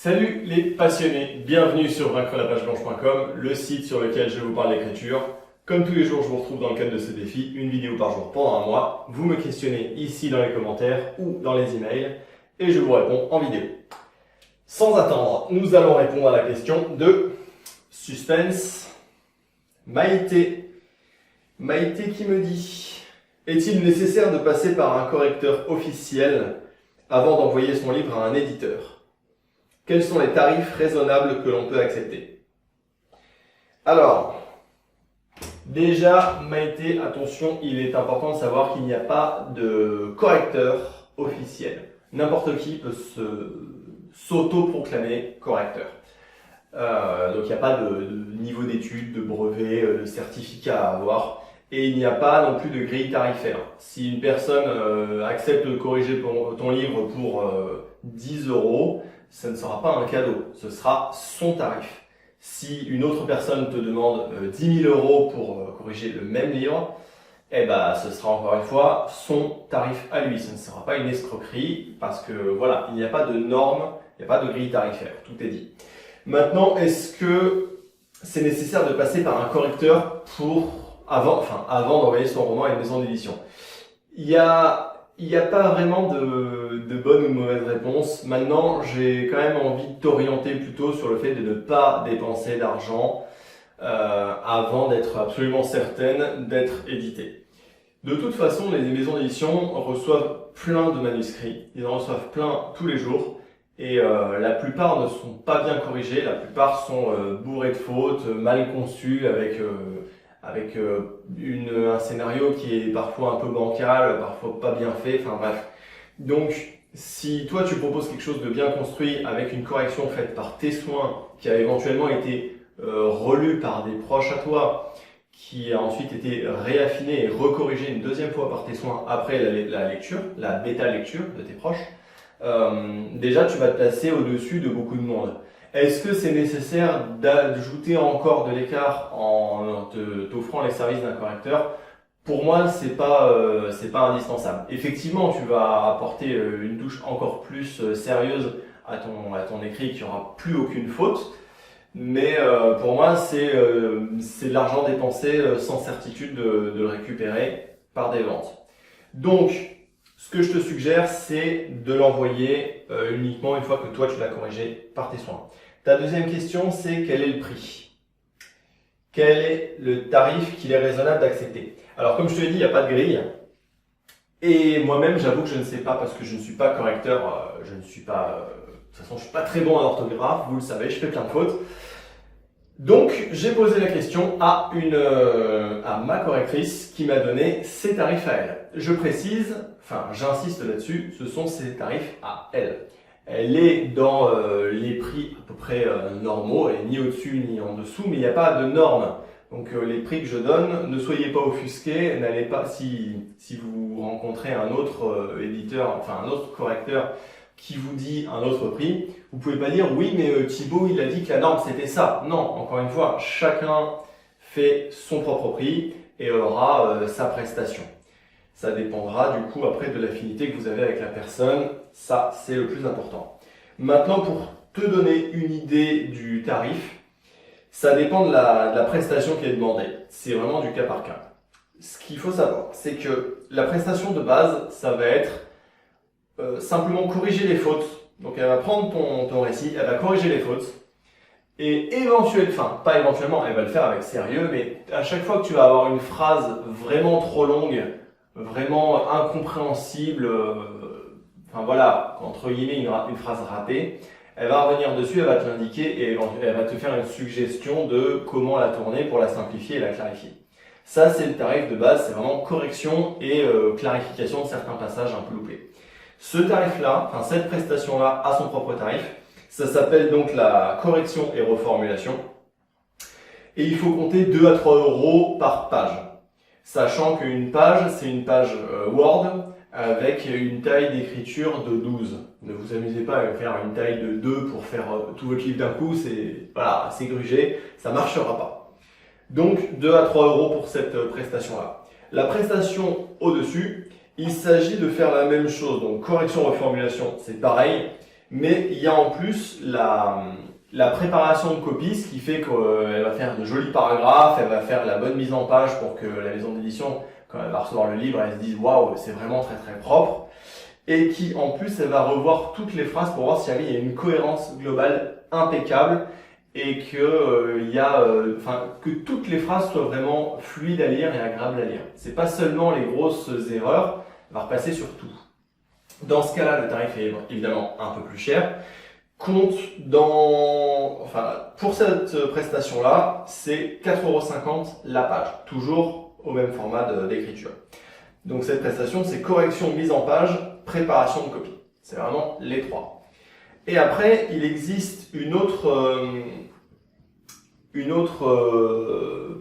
Salut les passionnés, bienvenue sur vaincrelapage-blanche.com, le site sur lequel je vous parle d'écriture. Comme tous les jours, je vous retrouve dans le cadre de ce défi, une vidéo par jour pendant un mois. Vous me questionnez ici dans les commentaires ou dans les emails et je vous réponds en vidéo. Sans attendre, nous allons répondre à la question de suspense. Maïté qui me dit: est-il nécessaire de passer par un correcteur officiel avant d'envoyer son livre à un éditeur? Quels sont les tarifs raisonnables que l'on peut accepter? Alors, déjà, Maïté, attention, il est important de savoir qu'il n'y a pas de correcteur officiel. N'importe qui peut s'auto-proclamer correcteur. Donc il n'y a pas de niveau d'études, de brevet, de certificat à avoir. Et il n'y a pas non plus de grille tarifaire. Si une personne accepte de corriger ton livre pour 10 €, ce ne sera pas un cadeau, ce sera son tarif. Si une autre personne te demande 10 000 € pour corriger le même livre, eh ben, ce sera encore une fois son tarif à lui. Ce ne sera pas une escroquerie parce que voilà, il n'y a pas de normes, il n'y a pas de grille tarifaire, tout est dit. Maintenant, est-ce que c'est nécessaire de passer par un correcteur avant d'envoyer son roman à une maison d'édition? Il y a pas vraiment de bonne ou de mauvaise réponse. Maintenant, j'ai quand même envie de t'orienter plutôt sur le fait de ne pas dépenser d'argent avant d'être absolument certaine d'être édité. De toute façon, les maisons d'édition reçoivent plein de manuscrits. Ils en reçoivent plein tous les jours. Et la plupart ne sont pas bien corrigés, la plupart sont bourrés de fautes, mal conçus, avec un scénario qui est parfois un peu bancal, parfois pas bien fait, enfin bref. Donc, si toi tu proposes quelque chose de bien construit avec une correction faite par tes soins, qui a éventuellement été relu par des proches à toi, qui a ensuite été réaffiné et recorrigé une deuxième fois par tes soins après la lecture, la bêta-lecture de tes proches, déjà tu vas te placer au-dessus de beaucoup de monde. Est-ce que c'est nécessaire d'ajouter encore de l'écart en t'offrant les services d'un correcteur? Pour moi, c'est pas indispensable. Effectivement, tu vas apporter une touche encore plus sérieuse à ton écrit qui aura plus aucune faute. Mais pour moi, c'est de l'argent dépensé sans certitude de le récupérer par des ventes. Donc, ce que je te suggère, c'est de l'envoyer uniquement une fois que toi tu l'as corrigé par tes soins. Ta deuxième question, c'est quel est le prix? Quel est le tarif qu'il est raisonnable d'accepter? Alors comme je te l'ai dit, il n'y a pas de grille. Et moi-même, j'avoue que je ne sais pas parce que je ne suis pas correcteur. De toute façon, je ne suis pas très bon en orthographe, vous le savez, je fais plein de fautes. Donc, j'ai posé la question à ma correctrice qui m'a donné ses tarifs à elle. Je précise, j'insiste là-dessus, ce sont ses tarifs à elle. Elle est dans les prix à peu près normaux, elle est ni au-dessus ni en dessous, mais il n'y a pas de normes. Donc les prix que je donne, ne soyez pas offusqués, n'allez pas, si vous rencontrez un autre éditeur, un autre correcteur qui vous dit un autre prix, vous pouvez pas dire oui mais Thibaut il a dit que la norme c'était ça. Non, encore une fois, chacun fait son propre prix et aura sa prestation. Ça dépendra du coup après de l'affinité que vous avez avec la personne, ça c'est le plus important. Maintenant pour te donner une idée du tarif, ça dépend de la prestation qui est demandée. C'est vraiment du cas par cas. Ce qu'il faut savoir, c'est que la prestation de base, ça va être simplement corriger les fautes. Donc elle va prendre ton récit, elle va corriger les fautes et pas éventuellement, elle va le faire avec sérieux, mais à chaque fois que tu vas avoir une phrase vraiment trop longue, vraiment incompréhensible, entre guillemets une phrase ratée, elle va revenir dessus, elle va te l'indiquer et elle va te faire une suggestion de comment la tourner pour la simplifier et la clarifier. Ça c'est le tarif de base, c'est vraiment correction et clarification de certains passages un peu loupés. Ce tarif-là, cette prestation-là a son propre tarif. Ça s'appelle donc la correction et reformulation. Et il faut compter 2 à 3 € par page. Sachant qu'une page, c'est une page Word avec une taille d'écriture de 12. Ne vous amusez pas à faire une taille de 2 pour faire tout votre livre d'un coup, c'est grugé, ça marchera pas. Donc 2 à 3 € pour cette prestation-là. La prestation au-dessus, il s'agit de faire la même chose, donc correction, reformulation, c'est pareil, Mais il y a en plus la préparation de copie, ce qui fait qu'elle va faire de jolis paragraphes, elle va faire la bonne mise en page pour que la maison d'édition, quand elle va recevoir le livre, elle se dise waouh, c'est vraiment très très propre. Et qui en plus, elle va revoir toutes les phrases pour voir si il y a une cohérence globale impeccable et que que toutes les phrases soient vraiment fluides à lire et agréables à lire. C'est pas seulement les grosses erreurs, elle va repasser sur tout. Dans ce cas-là, le tarif est évidemment un peu plus cher. Pour cette prestation-là, c'est 4,50 € la page, toujours au même format d'écriture. Donc cette prestation, c'est correction, mise en page, préparation de copie. C'est vraiment les trois. Et après, il existe une autre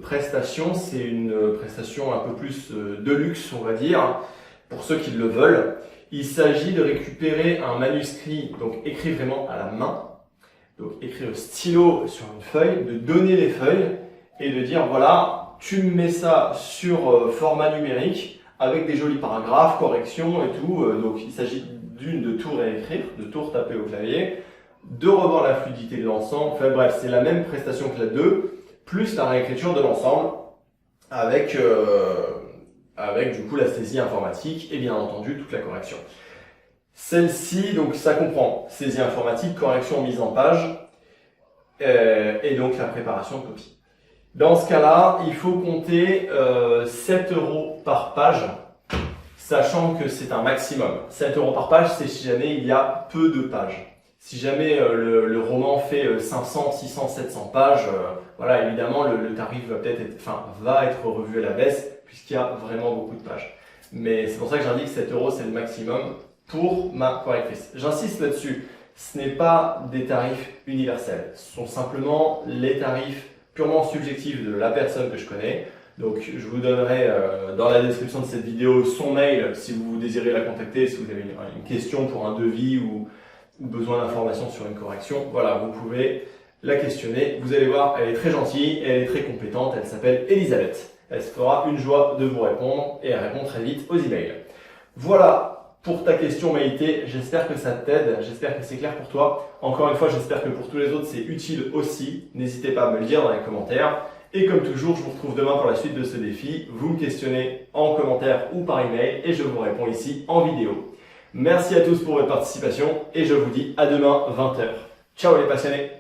prestation, c'est une prestation un peu plus de luxe, on va dire, pour ceux qui le veulent. Il s'agit de récupérer un manuscrit, donc écrit vraiment à la main, donc écrit au stylo sur une feuille, de donner les feuilles et de dire voilà, tu me mets ça sur format numérique avec des jolis paragraphes, corrections et tout. Donc il s'agit de tout réécrire, de tout retaper au clavier, de revoir la fluidité de l'ensemble. Enfin bref, c'est la même prestation que la 2, plus la réécriture de l'ensemble avec du coup la saisie informatique et bien entendu toute la correction. Celle-ci, donc ça comprend saisie informatique, correction, mise en page et donc la préparation de copie. Dans ce cas-là, il faut compter 7 € par page, sachant que c'est un maximum. 7 € par page, c'est si jamais il y a peu de pages. Si jamais le roman fait 500, 600, 700 pages, voilà, évidemment le tarif va être revu à la baisse puisqu'il y a vraiment beaucoup de pages. Mais c'est pour ça que j'indique 7 € c'est le maximum pour ma correctrice. J'insiste là-dessus, ce n'est pas des tarifs universels, ce sont simplement les tarifs purement subjectifs de la personne que je connais. Donc je vous donnerai dans la description de cette vidéo son mail si vous désirez la contacter, si vous avez une question pour un devis ou besoin d'informations sur une correction. Voilà, vous pouvez la questionner. Vous allez voir, elle est très gentille, elle est très compétente, elle s'appelle Elisabeth. Elle se fera une joie de vous répondre et elle répond très vite aux emails. Voilà pour ta question Maïté, j'espère que ça t'aide, j'espère que c'est clair pour toi. Encore une fois, j'espère que pour tous les autres c'est utile aussi. N'hésitez pas à me le dire dans les commentaires. Et comme toujours, je vous retrouve demain pour la suite de ce défi. Vous me questionnez en commentaire ou par email et je vous réponds ici en vidéo. Merci à tous pour votre participation et je vous dis à demain 20 h. Ciao les passionnés!